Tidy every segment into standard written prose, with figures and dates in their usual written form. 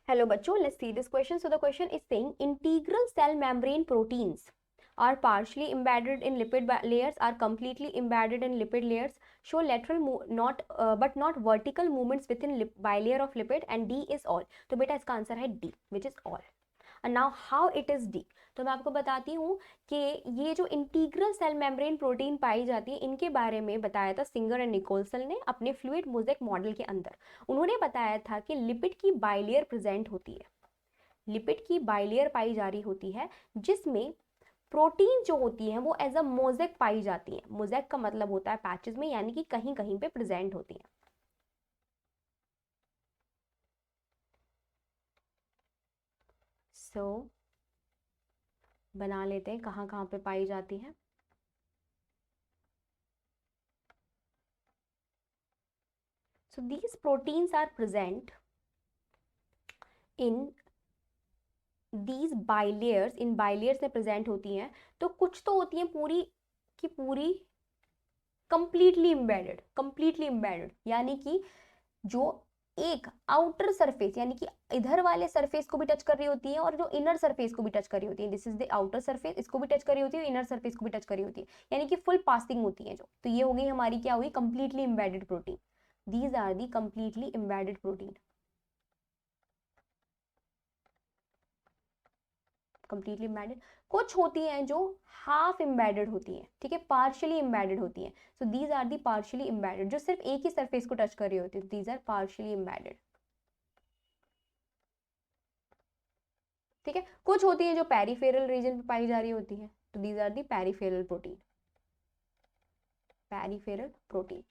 Hello bachcho, let's see this question. So the question is saying integral cell membrane proteins are partially embedded in lipid layers, are completely embedded in lipid layers, show lateral but not vertical movements within bilayer of lipid, and D is all. तो बेटा इसका answer है D, which is all. And now how it is D? तो मैं आपको बताती हूँ कि ये जो इंटीग्रल सेल मेम्ब्रेन प्रोटीन पाई जाती है इनके बारे में बताया था सिंगर एंड निकोलसन ने अपने फ्लूइड मोज़ेक मॉडल के अंदर। उन्होंने बताया था कि लिपिड की बाइलेयर प्रेजेंट होती है, लिपिड की बाइलेयर पाई जा रही होती है जिसमें प्रोटीन जो होती है वो एज अ मोज़ेक पाई जाती है। मोज़ेक का मतलब होता है पैचेस में, यानी कि कहीं कहीं पे प्रेजेंट होती है। सो बना लेते हैं कहाँ कहाँ पे पाई जाती है। So these proteins are present in these bilayers, in bilayers में present होती हैं। तो कुछ तो होती हैं पूरी की पूरी completely embedded, यानी कि जो एक आउटर सरफेस यानी कि इधर वाले सरफेस को भी टच कर रही होती है और जो इनर सरफेस को भी टच कर रही होती है। This is the outer surface, इसको भी टच कर रही होती है, इनर सरफेस को भी टच कर रही होती है, यानी कि फुल पासिंग होती है जो। तो ये हो गई हमारी क्या हुई, completely embedded protein. These are the completely embedded protein, completely embedded. कुछ होती हैं जो हाफ एम्बेडेड होती हैं, ठीक है, पार्शियली एम्बेडेड होती हैं। So these are the partially embedded, जो सिर्फ एक ही सरफेस को टच कर रही होती है। दीज आर पार्शियली एम्बेडेड, ठीक है। कुछ होती है जो पेरिफेरल रीजन पे पाई जा रही होती है, तो these are the peripheral protein, peripheral protein.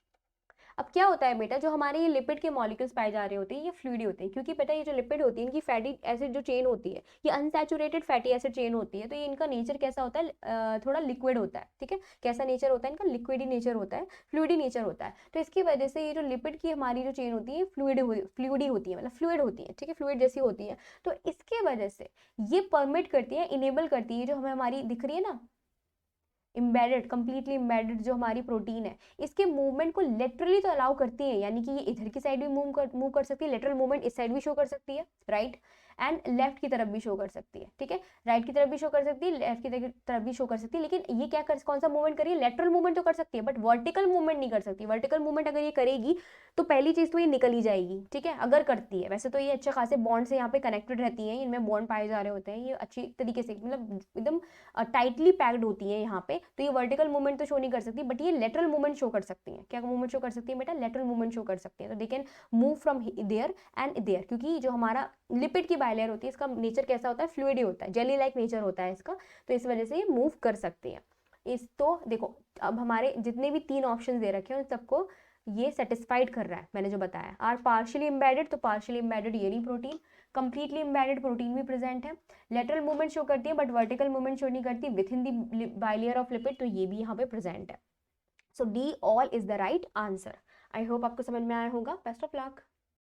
अब क्या होता है बेटा, जो हमारे ये लिपिड के मॉलिक्यूल्स पाए जा रहे होते हैं ये फ्लूइडी होते हैं, क्योंकि बेटा ये जो लिपिड होती है इनकी फैटी एसिड जो चेन होती है ये अनसैचुरेटेड फैटी एसिड चेन होती है। तो ये इनका नेचर कैसा होता है, थोड़ा लिक्विड होता है, ठीक है। कैसा नेचर होता है इनका, लिक्विडी नेचर होता है, फ्लूइडी नेचर होता है। तो इसकी वजह से ये जो लिपिड की हमारी जो चेन होती है फ्लूइडी होती है, मतलब फ्लूइड होती है, ठीक है, फ्लूइड जैसी होती है। तो इसके वजह से ये परमिट करती है, इनेबल करती है, जो हमें हमारी दिख रही है ना इम्बेडेड, कंप्लीटली इम्बेडेड जो हमारी प्रोटीन है, इसके मूवमेंट को लेटरली तो अलाउ करती है, यानी कि ये इधर की साइड भी मूव कर सकती है, लेटरल मूवमेंट इस साइड भी शो कर सकती है, राइट, एंड लेफ्ट की तरफ भी शो कर सकती है, ठीक है। राइट की तरफ भी शो कर सकती है, लेफ्ट की तरफ भी शो कर सकती है। लेकिन ये क्या कर, कौन सा मूवमेंट करिए, लेटरल मूवमेंट तो कर सकती है, बट वर्टिकल मूवमेंट नहीं कर सकती। वर्टिकल मूवमेंट अगर ये करेगी तो पहली चीज तो ये निकल ही जाएगी, ठीक है, अगर करती है। वैसे तो ये अच्छे खासे बॉन्ड से यहाँ पे कनेक्टेड रहती हैं, इनमें बॉन्ड पाए जा रहे होते हैं, ये अच्छी तरीके से मतलब एकदम टाइटली पैक्ड होती है यहाँ पे। तो ये वर्टिकल मूवमेंट तो शो नहीं कर सकती, बट ये लेटरल मूवमेंट शो कर सकती है। क्या मूवमेंट शो कर सकती है बेटा, लेटरल मूवमेंट शो कर सकती है। तो they can move from there and there, क्योंकि जो हमारा लिपिड की बाइलेयर होती है इसका नेचर कैसा होता है, फ्लूइडी होता है, जेली लाइक नेचर होता है इसका। तो इस वजह से ये मूव कर सकती है। इस तो देखो अब हमारे जितने भी तीन ऑप्शन दे रखे हैं उन सबको ये सेटिस्फाइड कर रहा है मैंने जो बताया। आर पार्शियली एम्बेडेड, तो पार्शियली एम्बेडेड ये नहीं प्रोटीन, कंप्लीटली एम्बेडेड प्रोटीन भी प्रेजेंट है, लेटरल मूवमेंट शो करती है बट वर्टिकल मूवमेंट शो नहीं करती within the bilayer of lipid, तो ये भी यहाँ पे प्रेजेंट है। So D all is the right answer. I hope आपको समझ में आया होगा। Best of luck.